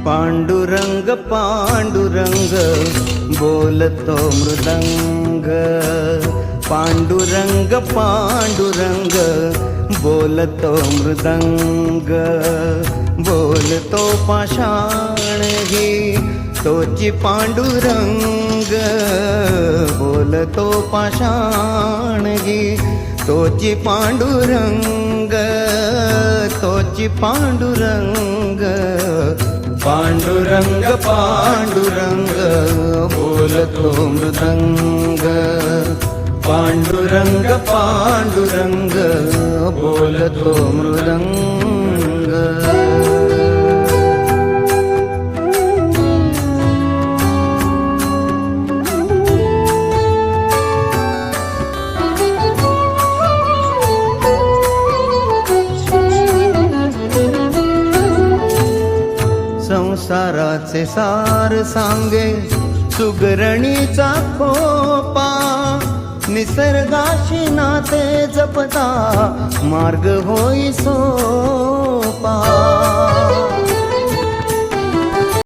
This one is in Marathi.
पांडुरंग पांडुरंग बोलतो मृदंग, पांडुरंग पांडुरंग बोलतो मृदंग, बोलतो पाषाण घे तोची पांडुरंग, बोलतो पाषाण घे तोची पांडुरंग, तोची पांडुरंग, पांडुरंग पांडुरंग बोलतो मृदंग, पांडुरंग पांडुरंग बोलतो मृदंग। संसाराचे सार सांगे सुगरणीचा खोपा, निसर्गाशी नाते जपता मार्ग होई सोपा,